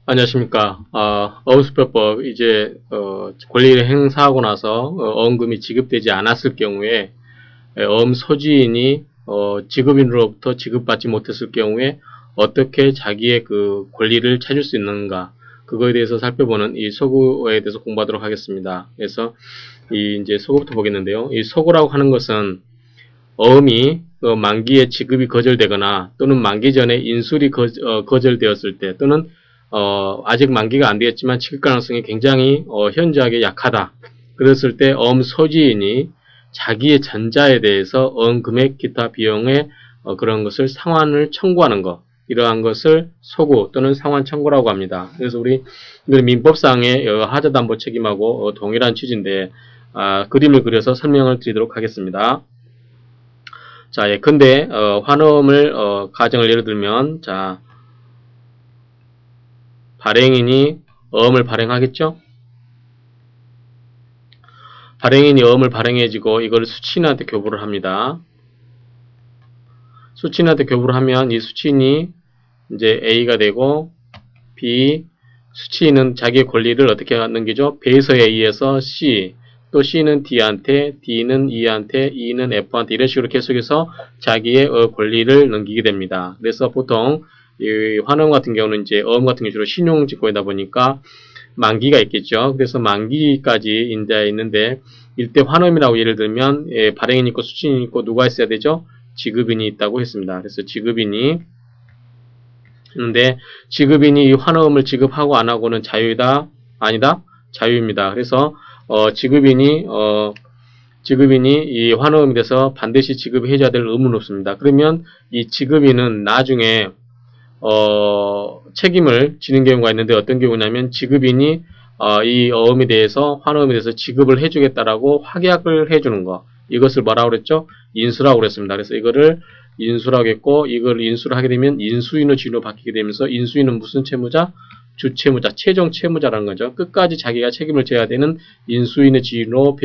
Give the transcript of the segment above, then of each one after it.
안녕하십니까. 어음수표법, 이제, 권리를 행사하고 나서, 어음금이 지급되지 않았을 경우에, 어음 소지인이, 지급인으로부터 지급받지 못했을 경우에, 어떻게 자기의 그 권리를 찾을 수 있는가, 그거에 대해서 살펴보는 이 소구에 대해서 공부하도록 하겠습니다. 그래서, 이제 소구부터 보겠는데요. 이 소구라고 하는 것은, 어음이 만기에 지급이 거절되거나 또는 만기 전에 인술이 거절되었을 때 또는 아직 만기가 안 되었지만 지급 가능성이 굉장히 현저하게 약하다. 그랬을 때 어음 소지인이 자기의 전자에 대해서 어음 금액 기타 비용의 그런 것을 상환을 청구하는 것, 이러한 것을 소구 또는 상환 청구라고 합니다. 그래서 우리 민법상의 하자담보 책임하고 동일한 취지인데 그림을 그려서 설명을 드리도록 하겠습니다. 자, 예컨대 환음을 가정을 예를 들면, 자, 발행인이 어음을 발행하겠죠? 발행인이 어음을 발행해지고 이걸 수취인한테 교부를 합니다. 수취인한테 교부를 하면 이 수취인이 이제 A가 되고 B, 수취인은 자기의 권리를 어떻게 넘기죠? 배에서 A에서 C, 또 C는 D한테, D는 E한테, E는 F한테 이런 식으로 계속해서 자기의 권리를 넘기게 됩니다. 그래서 보통 이 환음 같은 경우는 이제 어음 같은 경우 주로 신용직고이다 보니까 만기가 있겠죠. 그래서 만기까지 이제 있는데 이때 환음이라고 예를 들면 발행인 있고 수취인 있고 누가 있어야 되죠? 지급인이 있다고 했습니다. 그래서 지급인이 있는데 지급인이 이 환음을 지급하고 안 하고는 자유이다? 아니다? 자유입니다. 그래서 지급인이 이 환음에 대해서 반드시 지급해줘야 될 의무는 없습니다. 그러면 이 지급인은 나중에 책임을 지는 경우가 있는데 어떤 경우냐면 지급인이 이 어음에 대해서 환음에 대해서 지급을 해주겠다라고 확약을 해주는 거, 이것을 뭐라고 그랬죠? 인수라고 그랬습니다. 그래서 이거를 인수라고 했고 이걸 인수를 하게 되면 인수인의 지위로 바뀌게 되면서 인수인은 무슨 채무자? 주채무자, 최종 채무자라는 거죠. 끝까지 자기가 책임을 져야 되는 인수인의 지위로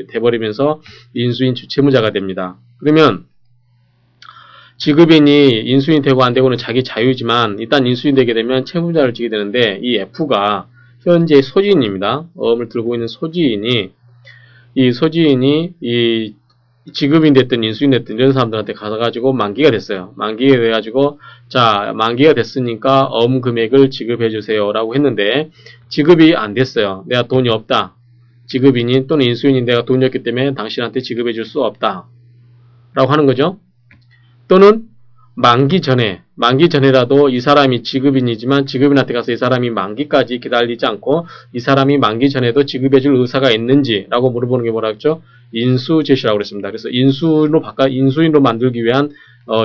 돼버리면서 인수인 주채무자가 됩니다. 그러면 지급인이 인수인이 되고 안 되고는 자기 자유지만 일단 인수인이 되게 되면 채무자를 지게 되는데 이 F가 현재 소지인입니다. 어음을 들고 있는 소지인이 이 지급인 됐든 인수인 됐든 이런 사람들한테 가가지고 만기가 됐어요. 만기가 돼가지고 자 만기가 됐으니까 어음 금액을 지급해 주세요 라고 했는데 지급이 안 됐어요. 내가 돈이 없다. 지급인이 또는 인수인이 내가 돈이 없기 때문에 당신한테 지급해 줄 수 없다 라고 하는 거죠. 또는 만기 전에라도 이 사람이 지급인이지만 지급인한테 가서 이 사람이 만기까지 기다리지 않고 이 사람이 만기 전에도 지급해줄 의사가 있는지라고 물어보는 게 뭐라 했죠? 인수 제시라고 그랬습니다. 그래서 인수인으로 만들기 위한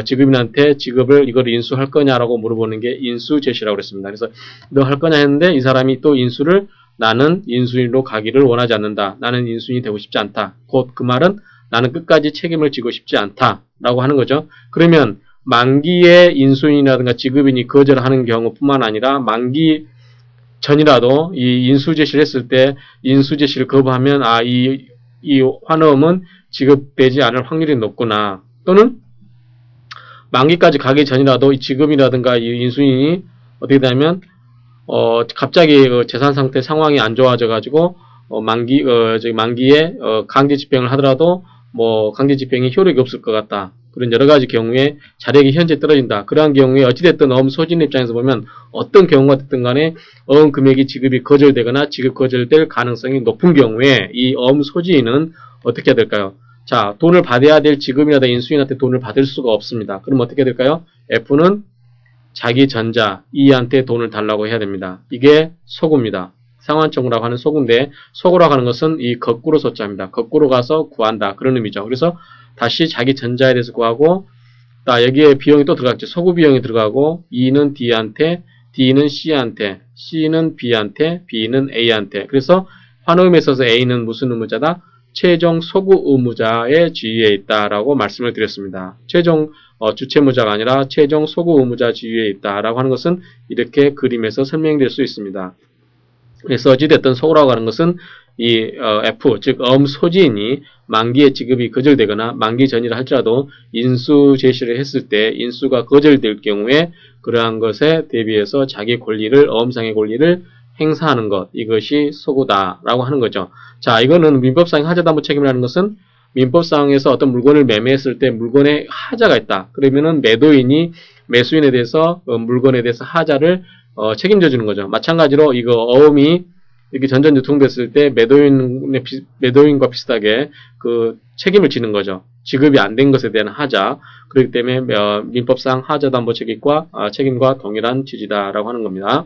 지급인한테 지급을 이걸 인수할 거냐라고 물어보는 게 인수 제시라고 그랬습니다. 그래서 너 할 거냐 했는데 이 사람이 또 인수를 나는 인수인으로 가기를 원하지 않는다. 나는 인수인이 되고 싶지 않다. 곧 그 말은 나는 끝까지 책임을 지고 싶지 않다. 라고 하는 거죠. 그러면 만기에 인수인이라든가 지급인이 거절하는 경우뿐만 아니라 만기 전이라도 이 인수 제시를 했을 때 인수 제시를 거부하면 이 환음은 지급되지 않을 확률이 높구나. 또는 만기까지 가기 전이라도 이 지급이라든가 이 인수인이 어떻게 되냐면 갑자기 재산 상태 상황이 안 좋아져 가지고 만기에 강제 집행을 하더라도 강제 집행이 효력이 없을 것 같다. 그런 여러 가지 경우에 자력이 현재 떨어진다. 그러한 경우에 어찌됐든 어음 소진 입장에서 보면 어떤 경우가 됐든 간에 어음 금액이 지급이 거절되거나 지급 거절될 가능성이 높은 경우에 이 어음 소지인은 어떻게 해야 될까요? 자, 돈을 받아야 될 지급이나 인수인한테 돈을 받을 수가 없습니다. 그럼 어떻게 해야 될까요? F는 자기 전자 E한테 돈을 달라고 해야 됩니다. 이게 소구입니다. 상환청구라고 하는 소구인데 소구라고 하는 것은 이 거꾸로 소자입니다. 거꾸로 가서 구한다. 그런 의미죠. 그래서 다시 자기 전자에 대해서 구하고 여기에 비용이 또 들어갔죠. 소구 비용이 들어가고 E는 D한테, D는 C한테, C는 B한테, B는 A한테. 그래서 환음에 있어서 A는 무슨 의무자다? 최종 소구 의무자의 지위에 있다라고 말씀을 드렸습니다. 최종 주채무자가 아니라 최종 소구 의무자 지위에 있다라고 하는 것은 이렇게 그림에서 설명될 수 있습니다. 그래서 어찌됐든 소구라고 하는 것은 F, 즉 소지인이 만기에 지급이 거절되거나 만기 전이라 할지라도 인수 제시를 했을 때 인수가 거절될 경우에 그러한 것에 대비해서 자기 권리를 어음상의 권리를 행사하는 것, 이것이 소구다라고 하는 거죠. 자, 이거는 민법상 하자담보 책임이라는 것은 민법상에서 어떤 물건을 매매했을 때 물건에 하자가 있다. 그러면은 매도인이 매수인에 대해서 물건에 대해서 하자를 책임져 주는 거죠. 마찬가지로 이거 어음이 이렇게 전전 유통됐을 때 매도인과 비슷하게 그 책임을 지는 거죠. 지급이 안 된 것에 대한 하자. 그렇기 때문에 민법상 하자담보 책임과 동일한 취지다라고 하는 겁니다.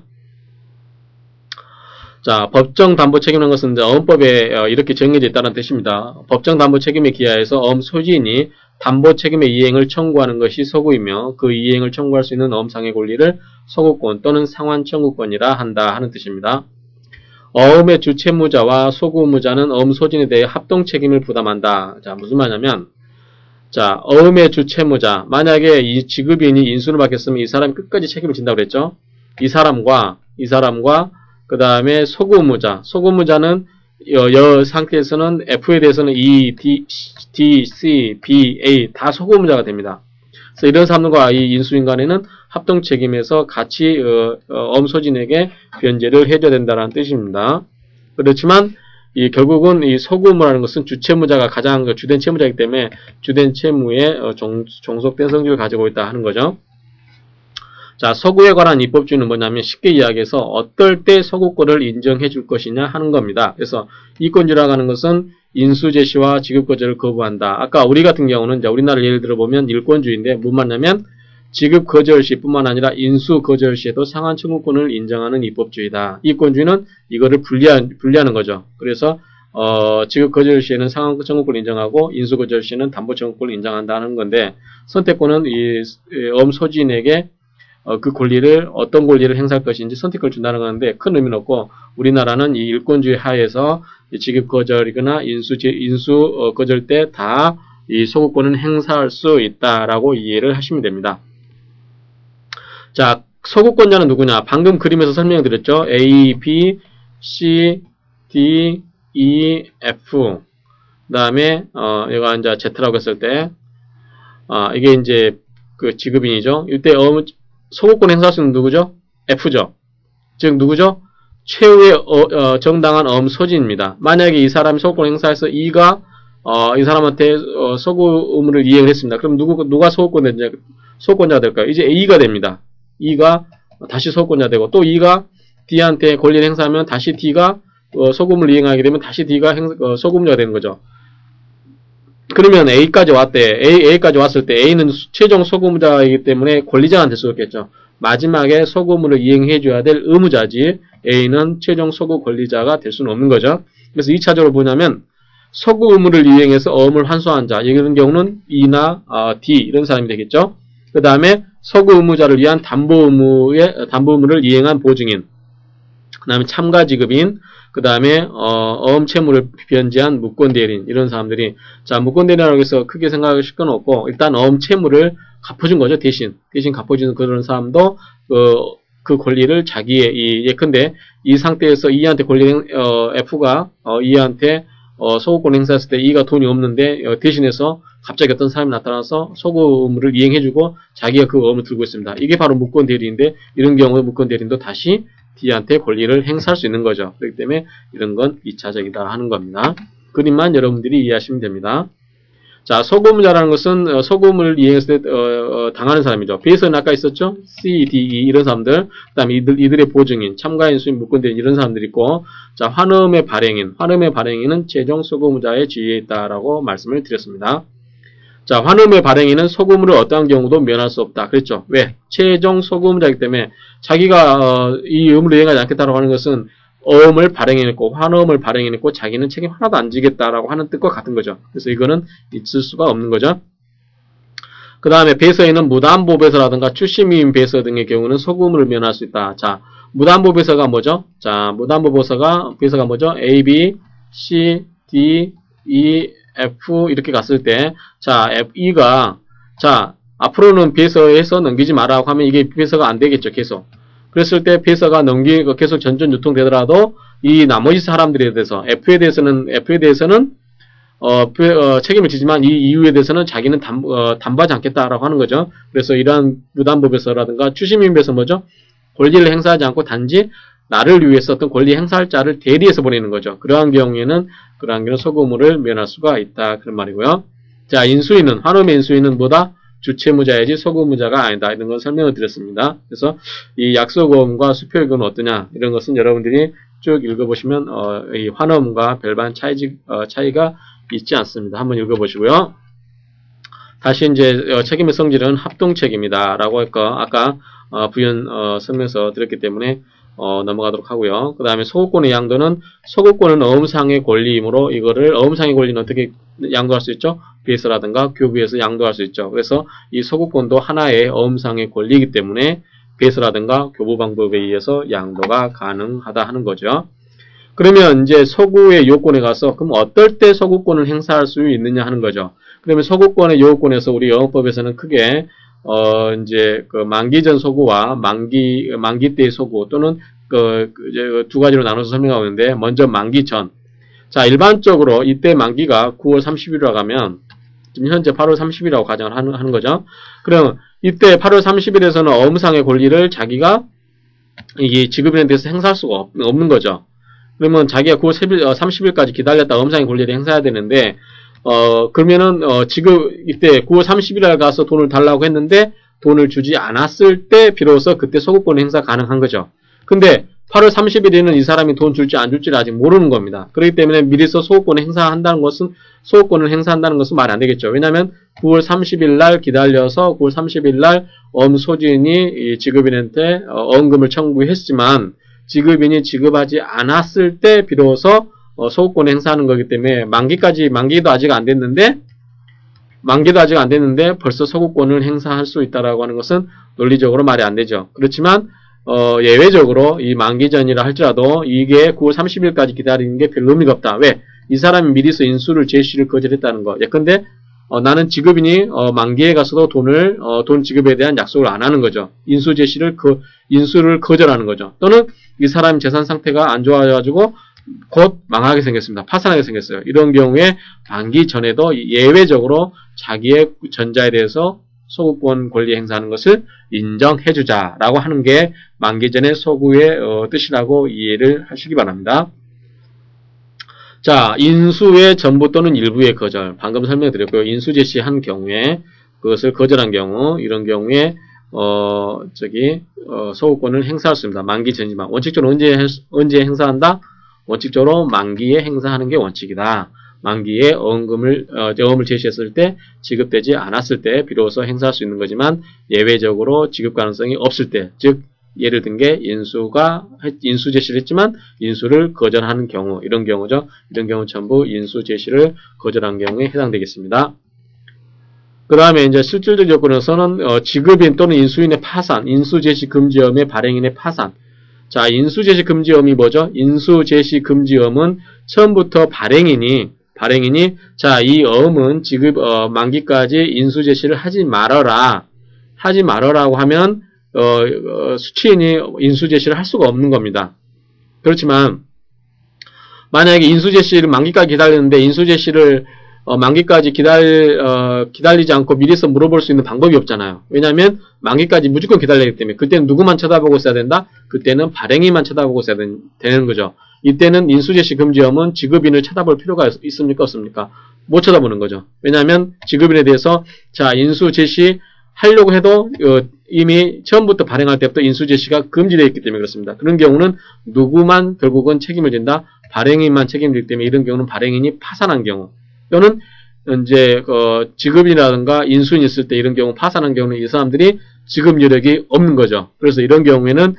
자, 법정 담보 책임이라는 것은 이제 어음법에 이렇게 정해져 있다는 뜻입니다. 법정 담보 책임에 기하여서 어음 소지인이 담보 책임의 이행을 청구하는 것이 소구이며 그 이행을 청구할 수 있는 어음상의 권리를 소구권 또는 상환 청구권이라 한다 하는 뜻입니다. 어음의 주채무자와 소구의무자는 어음 소진에 대해 합동 책임을 부담한다. 자, 무슨 말이냐면, 자, 어음의 주채무자, 만약에 이 지급인이 인수를 받겠으면 이 사람이 끝까지 책임을 진다고 그랬죠. 이 사람과 그 다음에 소구의무자는 상태에서는 F에 대해서는 E, D, C, B, A 다 소구의무자가 됩니다. 그래서 이런 사람들과 이 인수인 간에는 합동 책임에서 같이 어음소진에게 변제를 해줘야 된다는 뜻입니다. 그렇지만 결국은 이 소구의무라는 것은 주채무자가 가장 주된 채무자이기 때문에 주된 채무에 종속된 성질을 가지고 있다 하는 거죠. 자, 소구에 관한 입법주의는 뭐냐면 쉽게 이야기해서 어떨 때 소구권을 인정해 줄 것이냐 하는 겁니다. 그래서 이권주의라고 하는 것은 인수 제시와 지급 거절을 거부한다. 아까 우리 같은 경우는 이제 우리나라 예를 들어보면 일권주의인데 무슨 말이냐면 지급 거절 시뿐만 아니라 인수 거절 시에도 상환 청구권을 인정하는 입법주의다. 이권주의는 이거를 분리하는 거죠. 그래서 지급 거절 시에는 상환 청구권을 인정하고 인수 거절 시에는 담보 청구권을 인정한다는 건데 선택권은 이 어음소지인에게 그 권리를 어떤 권리를 행사할 것인지 선택권을 준다는 건데 큰 의미는 없고 우리나라는 이 일권주의 하에서 지급 거절이거나 인수 거절 때 다 이 소구권은 행사할 수 있다라고 이해를 하시면 됩니다. 자, 소구권자는 누구냐? 방금 그림에서 설명드렸죠. A, B, C, D, E, F. 그 다음에 얘가 이제 Z라고 했을 때 이게 이제 그 지급인이죠. 이때 소구권 행사할 수 있는 누구죠? F죠. 즉 누구죠? 최후의 정당한 어음소지입니다. 만약에 이 사람이 소구권 행사해서 E가 이 사람한테 소구 의무를 이행을 했습니다. 그럼 누가 소구권자가 될까요? 이제 A가 됩니다. E가 다시 소구권자 되고 또 E가 D한테 권리를 행사하면 다시 D가 소구음을 이행하게 되면 다시 D가 소구음자가 되는 거죠. 그러면 A까지 A까지 왔을 때 A는 최종 소구음자이기 때문에 권리자가 될 수 없겠죠. 마지막에 소구음을 이행해줘야 될 의무자지 A는 최종 소구 권리자가 될 수는 없는 거죠. 그래서 2차적으로 뭐냐면 소구 의무를 이행해서 어음을 환수한 자, 이런 경우는 E나 D 이런 사람이 되겠죠. 그 다음에 소구 의무자를 위한 담보 의무를 이행한 보증인, 그 다음에 참가 지급인, 그 다음에 어음 채무를 변제한 무권 대리인 이런 사람들이 자 무권 대리인이라고 해서 크게 생각하실 건 없고 일단 어음 채무를 갚아준 거죠. 대신 갚아주는 그런 사람도 그 권리를 자기의 예컨대 이 상태에서 E한테 F가 E한테 소구권 행사했을 때 E가 돈이 없는데 대신해서 갑자기 어떤 사람이 나타나서 소구 의무를 이행해주고 자기가 그 의무를 들고 있습니다. 이게 바로 무권 대리인데 이런 경우에 무권 대리인도 다시 D한테 권리를 행사할 수 있는 거죠. 그렇기 때문에 이런 건 2차적이다 하는 겁니다. 그림만 여러분들이 이해하시면 됩니다. 자, 소구의무자라는 것은 소구의무를 이행했을 때 당하는 사람이죠. B에서는 아까 있었죠. C, D, E 이런 사람들, 그 다음에 이들의 보증인, 참가인수인, 무권대리인 이런 사람들이 있고 자, 환음의 발행인은 최종 소구의무자의 지위에 있다라고 말씀을 드렸습니다. 자, 환음의 발행인은 소구의무를 어떠한 경우도 면할 수 없다. 그랬죠. 왜? 최종 소구의무자이기 때문에 자기가 이 의무를 이행하지 않겠다라고 하는 것은 어음을 발행해냈고 환음을 발행해냈고 자기는 책임 하나도 안 지겠다라고 하는 뜻과 같은 거죠. 그래서 이거는 있을 수가 없는 거죠. 그 다음에 배서에는 무담보배서라든가 출시미임 배서 등의 경우는 소구의무를 면할 수 있다. 자, 무담보배서가 뭐죠? 자, 무담보배서가 뭐죠? A, B, C, D, E, F 이렇게 갔을 때 자, E가 자, 앞으로는 배서에서 넘기지 마라고 하면 이게 배서가 안 되겠죠. 계속. 그랬을 때 배서가 계속 전전 유통되더라도 이 나머지 사람들에 대해서 F에 대해서는 책임을 지지만 이 이유에 대해서는 자기는 담보하지 않겠다라고 하는 거죠. 그래서 이러한 무담보배서라든가 추심인배서 뭐죠? 권리를 행사하지 않고 단지 나를 위해서 어떤 권리 행사할 자를 대리해서 보내는 거죠. 그러한 경우는 소고무를 면할 수가 있다. 그런 말이고요. 자, 인수인은, 환음의 인수인은 뭐다? 주채무자이지 소고무자가 아니다. 이런 걸 설명을 드렸습니다. 그래서 이 약소고음과 수표요금은 어떠냐? 이런 것은 여러분들이 쭉 읽어보시면, 이 환음과 별반 차이가 있지 않습니다. 한번 읽어보시고요. 다시 이제 책임의 성질은 합동책임이다. 라고 할까? 아까 부연 설명서 드렸기 때문에 넘어가도록 하고요. 그 다음에 소급권의 양도는 소급권은 어음상의 권리이므로 이거를 어음상의 권리는 어떻게 양도할 수 있죠? 배서라든가 교부에서 양도할 수 있죠. 그래서 이 소급권도 하나의 어음상의 권리이기 때문에 배서라든가 교부 방법에 의해서 양도가 가능하다 하는 거죠. 그러면 이제 소구의 요건에 가서 그럼 어떨 때 소구권을 행사할 수 있느냐 하는 거죠. 그러면 소구권의 요건에서 우리 영어법에서는 크게 이제 그 만기 전 소구와 만기 때의 소구 또는 이제 두 가지로 나눠서 설명하고 있는데 먼저 만기 전. 자, 일반적으로 이때 만기가 9월 30일이라고 하면 지금 현재 8월 30일이라고 가정을 하는 거죠. 그럼 이때 8월 30일에서는 어음상의 권리를 자기가 이게 지급인에 대해서 행사할 수가 없는 거죠. 그러면 자기가 9월 30일까지 기다렸다 어음상의 권리를 행사해야 되는데 그러면은 이때 9월 30일에 가서 돈을 달라고 했는데 돈을 주지 않았을 때 비로소 그때 소급권 행사 가능한 거죠. 근데 8월 30일에는 이 사람이 돈 줄지 안 줄지를 아직 모르는 겁니다. 그렇기 때문에 미리서 소급권을 행사한다는 것은 말이 안 되겠죠. 왜냐하면 9월 30일 날 기다려서 9월 30일 날 소지인이 지급인한테 어음금을 청구했지만 지급인이 지급하지 않았을 때 비로소 소급권을 행사하는 거기 때문에 만기도 아직 안 됐는데 벌써 소급권을 행사할 수 있다라고 하는 것은 논리적으로 말이 안 되죠. 그렇지만 예외적으로 이 만기 전이라 할지라도 이게 9월 30일까지 기다리는 게 별 의미가 없다. 왜? 이 사람이 미리서 인수를 제시를 거절했다는 거. 예컨대 나는 지급인이 만기에 가서도 돈 지급에 대한 약속을 안 하는 거죠. 인수를 거절하는 거죠. 또는 이 사람 재산 상태가 안 좋아져가지고 곧 망하게 생겼습니다. 파산하게 생겼어요. 이런 경우에 만기 전에도 예외적으로 자기의 전자에 대해서 소구권 권리 행사하는 것을 인정해주자라고 하는 게 만기 전의 소구의 뜻이라고 이해를 하시기 바랍니다. 자, 인수의 전부 또는 일부의 거절. 방금 설명드렸고요. 인수 제시한 경우에 그것을 거절한 경우, 이런 경우에 소구권을 행사할 수 있습니다. 만기 전이지만 원칙적으로 언제 행사한다? 원칙적으로 만기에 행사하는 게 원칙이다. 만기에 어음을 제시했을 때 지급되지 않았을 때 비로소 행사할 수 있는 거지만 예외적으로 지급 가능성이 없을 때, 즉 예를 든 게 인수 제시를 했지만 인수를 거절하는 경우, 이런 경우죠. 이런 경우 전부 인수 제시를 거절한 경우에 해당되겠습니다. 그 다음에 이제 실질적 요건에서는 지급인 또는 인수인의 파산, 인수 제시 금지엄의 발행인의 파산. 자, 인수 제시 금지엄이 뭐죠? 인수 제시 금지엄은 처음부터 발행인이 자, 이 어음은 만기까지 인수 제시를 하지 말아라고 하면 수취인이 인수 제시를 할 수가 없는 겁니다. 그렇지만 만약에 인수 제시를 만기까지 기다리는데 인수 제시를 만기까지 기다리지 않고 미리서 물어볼 수 있는 방법이 없잖아요. 왜냐하면 만기까지 무조건 기다리기 때문에 그때는 누구만 쳐다보고 있어야 된다? 그때는 발행인만 쳐다보고 있어야 되는 거죠. 이때는 인수제시 금지엄은 지급인을 쳐다볼 필요가 있습니까? 없습니까? 못 쳐다보는 거죠. 왜냐하면 지급인에 대해서 자, 인수제시 하려고 해도 이미 처음부터 발행할 때부터 인수제시가 금지되어 있기 때문에 그렇습니다. 그런 경우는 누구만 결국은 책임을 진다? 발행인만 책임지기 때문에 이런 경우는 발행인이 파산한 경우 또는 이제 지급이라든가 인수인이 있을 때 이런 경우 파산한 경우는 이 사람들이 지급 여력이 없는 거죠. 그래서 이런 경우에는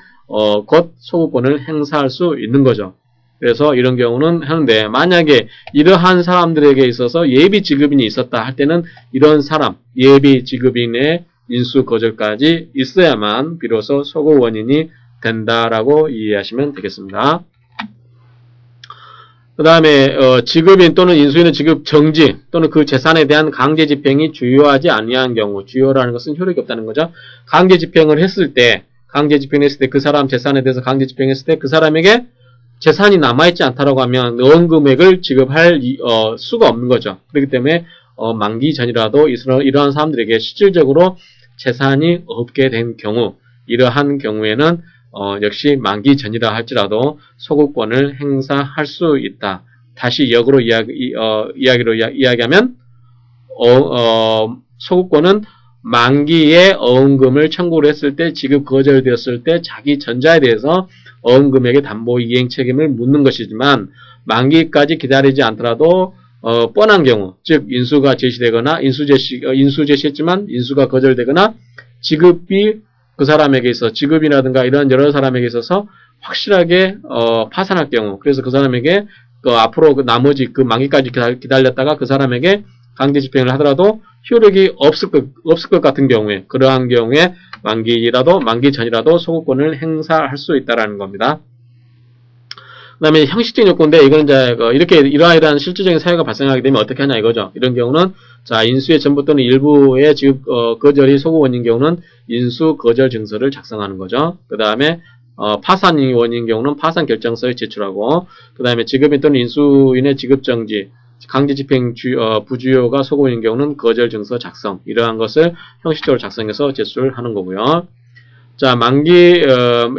곧 소구권을 행사할 수 있는 거죠. 그래서 이런 경우는 하는데 만약에 이러한 사람들에게 있어서 예비 지급인이 있었다 할 때는 이런 사람 예비 지급인의 인수 거절까지 있어야만 비로소 소구 원인이 된다라고 이해하시면 되겠습니다. 그 다음에 지급인 또는 인수인의 지급 정지 또는 그 재산에 대한 강제 집행이 주요하지 아니한 경우, 주요라는 것은 효력이 없다는 거죠. 강제 집행을 했을 때 그 사람 재산에 대해서 강제 집행했을 때 그 사람에게 재산이 남아있지 않다라고 하면 넣은 금액을 지급할 수가 없는 거죠. 그렇기 때문에 만기 전이라도 이러한 사람들에게 실질적으로 재산이 없게 된 경우, 이러한 경우에는 역시 만기 전이라 할지라도 소구권을 행사할 수 있다. 다시 역으로 이야기하면 소구권은 만기에 어음금을 청구를 했을 때, 지급 거절되었을 때 자기 전자에 대해서 어음금액의 담보 이행 책임을 묻는 것이지만, 만기까지 기다리지 않더라도 뻔한 경우, 즉 인수가 제시되거나 인수 제시했지만 인수가 거절되거나 지급이 그 사람에게 있어, 지급이라든가 이런 여러 사람에게 있어서 확실하게 파산할 경우, 그래서 그 사람에게 앞으로 나머지 만기까지 기다렸다가 그 사람에게 강제 집행을 하더라도 효력이 없을 것 같은 경우에, 그러한 경우에 만기 전이라도 소구권을 행사할 수 있다라는 겁니다. 그 다음에 형식적인 요건인데, 이건 이제 이러한 실질적인 사유가 발생하게 되면 어떻게 하냐 이거죠. 이런 경우는 자, 인수의 전부 또는 일부의 지급 거절이 소구 원인 경우는 인수 거절 증서를 작성하는 거죠. 그 다음에 파산 원인 경우는 파산 결정서를 제출하고, 그 다음에 지급인 또는 인수인의 지급 정지, 강제 집행 부주요가 소구인 경우는 거절 증서 작성, 이러한 것을 형식적으로 작성해서 제출을 하는 거고요. 자, 만기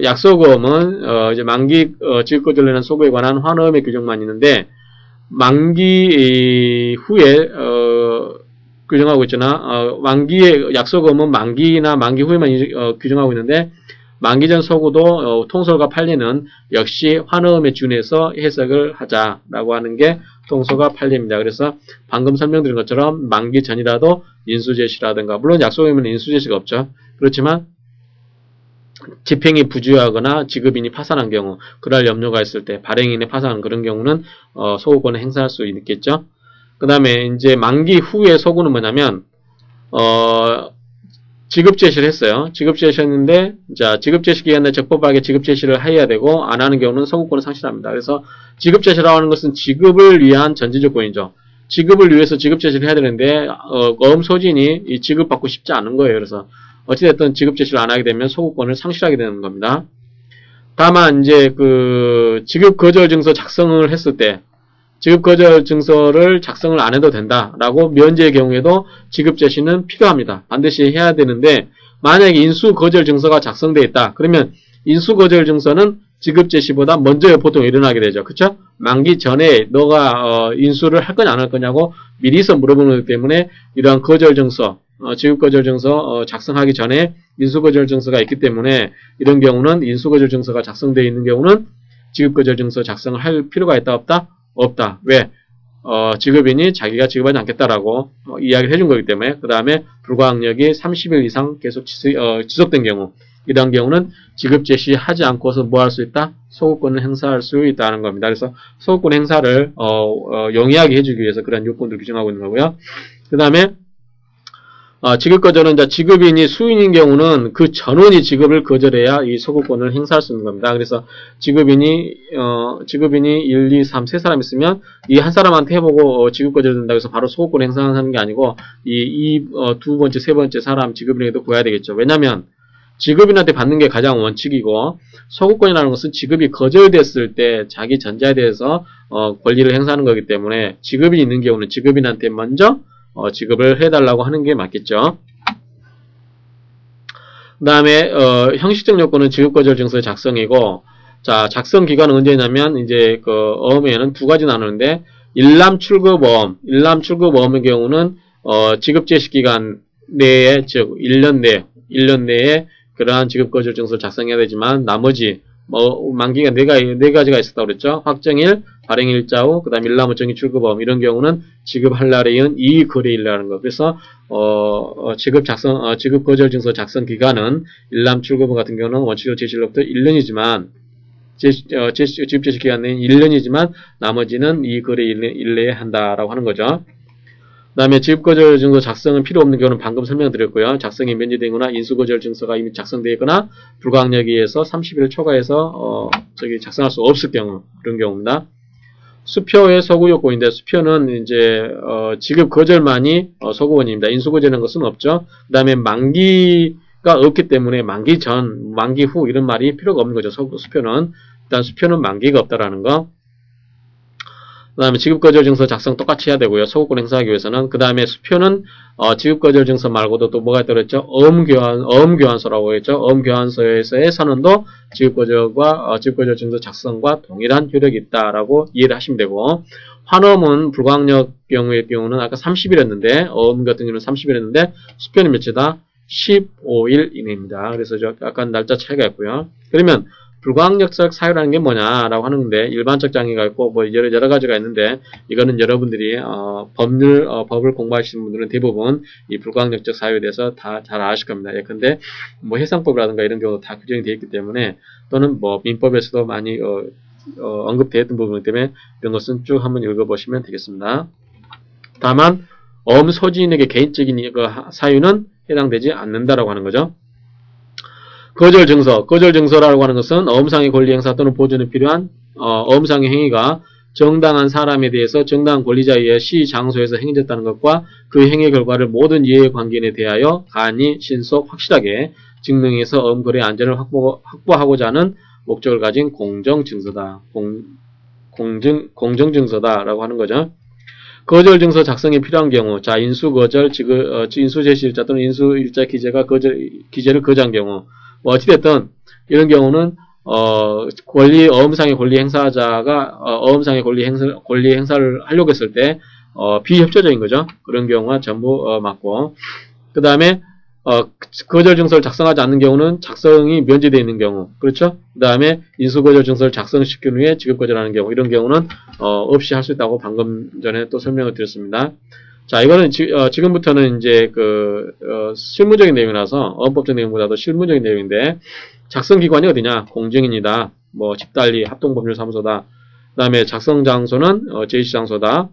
약소금은 이제 만기 지급 거절되는 소구에 관한 환어음의 규정만 있는데, 만기 후에 규정하고 있잖아. 만기의 약소금은 만기나 만기 후에만 규정하고 있는데, 만기 전 소구도 통솔과 판례는 역시 환어음에 준해서 해석을 하자라고 하는 게 통솔과 판례입니다. 그래서 방금 설명드린 것처럼 만기 전이라도 인수제시라든가, 물론 약소금에는 인수제시가 없죠. 그렇지만 집행이 부주의하거나 지급인이 파산한 경우, 그럴 염려가 있을 때, 발행인이 파산한 그런 경우는 소구권을 행사할 수 있겠죠. 그 다음에 이제 만기 후에 소구는 뭐냐면 지급 제시를 했어요. 지급 제시했는데, 자, 지급 제시 기간에 적법하게 지급 제시를 해야 되고, 안 하는 경우는 소구권을 상실합니다. 그래서 지급 제시라고 하는 것은 지급을 위한 전제 조건이죠. 지급을 위해서 지급 제시를 해야 되는데, 어음 소진이 이 지급받고 싶지 않은 거예요. 그래서 어찌됐든 지급 제시를 안 하게 되면 소구권을 상실하게 되는 겁니다. 다만 이제 지급 거절 증서 작성을 했을 때, 지급 거절 증서를 작성을 안 해도 된다라고 면제의 경우에도 지급 제시는 필요합니다. 반드시 해야 되는데, 만약에 인수 거절 증서가 작성되어 있다. 그러면 인수 거절 증서는 지급 제시보다 먼저 보통 일어나게 되죠. 그쵸? 만기 전에 너가 인수를 할 거냐 안 할 거냐고 미리서 물어보는 거기 때문에, 이러한 거절 증서, 지급 거절 증서 작성하기 전에 인수 거절 증서가 있기 때문에, 이런 경우는 인수 거절 증서가 작성되어 있는 경우는 지급 거절 증서 작성을 할 필요가 있다 없다? 없다. 왜? 지급인이 자기가 지급하지 않겠다라고 이야기를 해준 거기 때문에. 그 다음에 불가항력이 30일 이상 계속 지속된 경우, 이러한 경우는 지급 제시하지 않고서 뭐 할 수 있다? 소구권을 행사할 수 있다는 겁니다. 그래서 소구권 행사를 용이하게 해주기 위해서 그런 요건들을 규정하고 있는 거고요. 그 다음에 지급 거절은 지급인이 수인인 경우는 그 전원이 지급을 거절해야 이 소구권을 행사할 수 있는 겁니다. 그래서 지급인이 1, 2, 3, 세 사람 있으면 이 한 사람한테 해보고 지급 거절된다고 해서 바로 소구권 행사하는 게 아니고, 두 번째, 세 번째 사람 지급인에게도 구해야 되겠죠. 왜냐면 지급인한테 받는 게 가장 원칙이고, 소구권이라는 것은 지급이 거절됐을 때 자기 전자에 대해서 권리를 행사하는 거기 때문에, 지급인이 있는 경우는 지급인한테 먼저 지급을 해달라고 하는 게 맞겠죠. 그 다음에 형식적 요건은 지급거절 증서의 작성이고, 자, 작성 기간은 언제냐면 이제 어음에는 두 가지 나누는데, 일람 출급 어음의 경우는 지급 제시 기간 내에, 즉 1년 내에 그러한 지급거절 증서를 작성해야 되지만, 나머지 만기가 네 가지가 있었다고 그랬죠. 확정일, 발행일자 후, 그 다음 일람어정의 출급어음, 이런 경우는 지급할 날에 이은 이 거래일이라는 거. 그래서 지급 거절 증서 작성 기간은 일람 출급어 같은 경우는 원칙으로 제시일로부터 1년이지만 지급 제시 기간 내는 1년이지만 나머지는 이 거래일 내에 한다라고 하는 거죠. 그 다음에 지급거절 증서 작성은 필요 없는 경우는 방금 설명드렸고요. 작성이 면제되거나 인수거절 증서가 이미 작성되어 있거나 불가항력에 의해서 30일 초과해서 작성할 수 없을 경우, 그런 경우입니다. 수표의 소구 요건인데, 수표는 이제 지급 거절만이 소구원입니다. 인수거절이라는 것은 없죠. 그 다음에 만기가 없기 때문에 만기 전, 만기 후 이런 말이 필요가 없는 거죠. 수표는 일단 수표는 만기가 없다라는 거. 그 다음에 지급거절증서 작성 똑같이 해야 되고요. 소급권 행사하기 위해서는. 그 다음에 수표는 지급거절증서 말고도 또 뭐가 있다고 했죠? 어음교환서라고 했죠. 어음교환서에서의 선언도 지급거절증서 작성과 동일한 효력이 있다라고 이해를 하시면 되고, 환엄은 불광력 경우는 아까 30일이었는데 어음 같은 경우는 30일이었는데 수표는 며칠이다? 15일 이내입니다. 그래서 약간 날짜 차이가 있고요. 그러면 불광력적 사유라는 게 뭐냐라고 하는데 일반적 장애가 있고 뭐 여러 가지가 있는데 이거는 여러분들이 법을 공부하시는 분들은 대부분 이 불광력적 사유에 대해서 다 잘 아실 겁니다. 예컨대 뭐 해상법이라든가 이런 경우도 다 규정이 되어 있기 때문에 또는 뭐 민법에서도 많이 언급되어 있던 부분 때문에 이런 것은 쭉 한번 읽어보시면 되겠습니다. 다만 소지인에게 개인적인 사유는 해당되지 않는다라고 하는 거죠. 거절증서라고 하는 것은 어음상의 권리 행사 또는 보존에 필요한 어음상의 행위가 정당한 사람에 대해서 정당한 권리자에 의해 시, 장소에서 행해졌다는 것과 그 행위 결과를 모든 이해관계인에 대하여 간이 신속 확실하게 증명해서 어음거래의 안전을 확보하고자 하는 목적을 가진 공정증서다. 공정증서다라고 하는 거죠. 거절증서 작성이 필요한 경우, 자, 인수거절, 인수제시일자 또는 인수일자 기재가 기재를 거절한 경우, 뭐 어찌됐든, 이런 경우는, 어음상의 권리 행사자가, 어음상의 권리 행사를 하려고 했을 때, 비협조적인 거죠. 그런 경우가 전부, 맞고. 그 다음에, 거절증서를 작성하지 않는 경우는 작성이 면제되어 있는 경우, 그렇죠? 그 다음에 인수거절증서를 작성시킨 후에 지급거절하는 경우, 이런 경우는 없이 할 수 있다고 방금 전에 또 설명을 드렸습니다. 자, 이거는 지금부터는 이제 실무적인 내용이라서 어법적 내용보다도 실무적인 내용인데, 작성기관이 어디냐? 공증인이다. 뭐 집달리 합동법률사무소다. 그 다음에 작성장소는 제시장소다.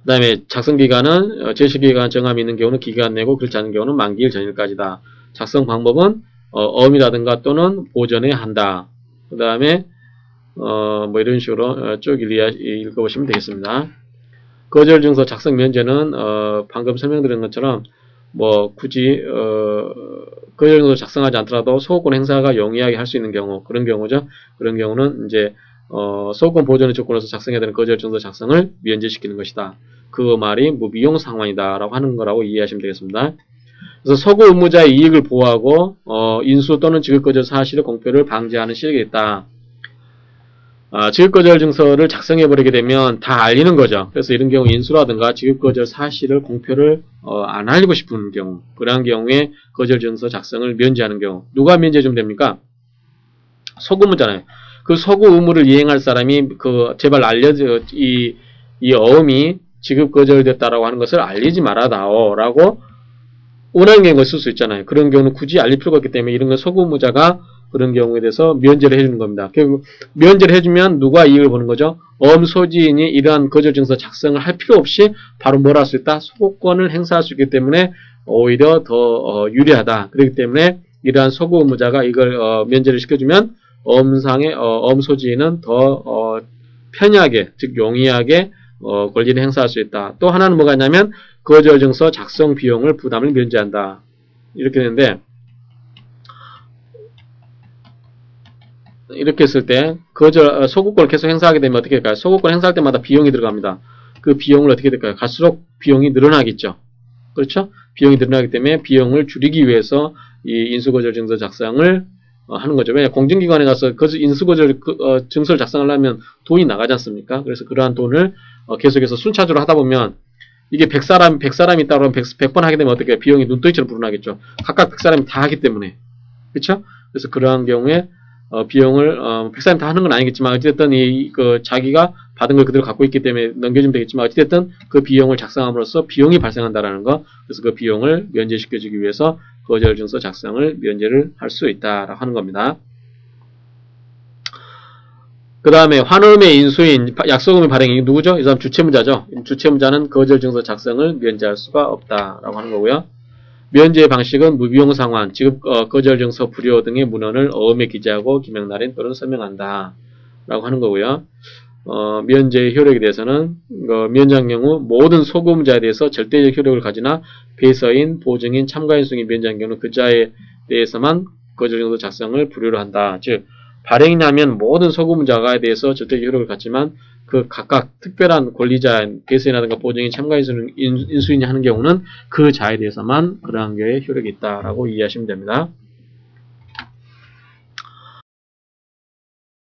그 다음에 작성기간은 제시기간 정함이 있는 경우는 기간 내고 그렇지 않은 경우는 만기일 전일까지다. 작성 방법은 어음이라든가 또는 보전에 한다. 그 다음에 뭐 이런 식으로 쭉 읽어보시면 되겠습니다. 거절증서 작성 면제는 방금 설명드린 것처럼 뭐 굳이 거절증서 작성하지 않더라도 소급권 행사가 용이하게 할 수 있는 경우, 그런 경우죠. 그런 경우는 이제 소급권 보존의 조건으로서 작성해야 되는 거절증서 작성을 면제시키는 것이다. 그 말이 무비용 상환이다 라고 하는 거라고 이해하시면 되겠습니다. 그래서 서구 의무자의 이익을 보호하고 인수 또는 지급거절 사실의 공표를 방지하는 실익이 있다. 지급거절 증서를 작성해버리게 되면 다 알리는 거죠. 그래서 이런 경우 인수라든가 지급거절 사실을 공표를 안 알리고 싶은 경우, 그러한 경우에 거절 증서 작성을 면제하는 경우, 누가 면제해주면 됩니까? 서구 의무잖아요. 그 서구 의무를 이행할 사람이 제발 이 어음이 지급거절됐다라고 하는 것을 알리지 말아다오라고 원하는 경우가 있을 수 있잖아요. 그런 경우는 굳이 알릴 필요가 없기 때문에 이런 건 서구 의무자가 그런 경우에 대해서 면제를 해주는 겁니다. 결국 면제를 해주면 누가 이익을 보는 거죠? 어음 소지인이 이러한 거절증서 작성을 할 필요 없이 바로 뭘 할 수 있다? 소급권을 행사할 수 있기 때문에 오히려 더 유리하다. 그렇기 때문에 이러한 서구 의무자가 이걸 면제를 시켜주면 어음 소지인은 더 편하게, 즉 용이하게 권리를 행사할 수 있다. 또 하나는 뭐가 있냐면 거절증서 작성 비용을 부담을 면제한다. 이렇게 되는데 이렇게 했을 때 소급권을 계속 행사하게 되면 어떻게 될까요? 소급권 행사할 때마다 비용이 들어갑니다. 그 비용을 어떻게 될까요? 갈수록 비용이 늘어나겠죠. 그렇죠? 비용이 늘어나기 때문에 비용을 줄이기 위해서 이 인수거절증서 작성을 하는 거죠. 왜냐 공증기관에 가서 인수거절 증서를 작성하려면 돈이 나가지 않습니까? 그래서 그러한 돈을 계속해서 순차적으로 하다 보면 이게 100사람이 있다 그러면 100번 하게 되면 어떻게 비용이 눈덩이처럼 불어나겠죠. 각각 100사람이 다 하기 때문에. 그렇죠? 그래서 그러한 경우에 비용을 100사람이 다 하는 건 아니겠지만 어찌됐든 자기가 받은 걸 그대로 갖고 있기 때문에 넘겨주면 되겠지만 어찌됐든 그 비용을 작성함으로써 비용이 발생한다라는 거. 그래서 그 비용을 면제시켜주기 위해서 거절증서 작성을 면제를 할 수 있다라고 하는 겁니다. 그 다음에 환음의 인수인, 약속음의 발행이 누구죠? 이 사람 주체문자죠. 주체문자는 거절증서 작성을 면제할 수가 없다라고 하는 거고요. 면제의 방식은 무비용 상환, 지급 거절증서 불효 등의 문헌을 어음에 기재하고 기명날인 또는 서명한다 라고 하는 거고요. 면제의 효력에 대해서는 면제한 경우 모든 소급자에 대해서 절대적 효력을 가지나 배서인, 보증인, 참가인 중에 면제한 경우는 그 자에 대해서만 거절증서 작성을 불효로 한다. 즉 발행이 나면 모든 소구문자가에 대해서 저택의 효력을 갖지만 그 각각 특별한 권리자 대세라든가 보증인 참가 인수인이 하는 경우는 그 자에 대해서만 그러한 게 효력이 있다라고 이해하시면 됩니다.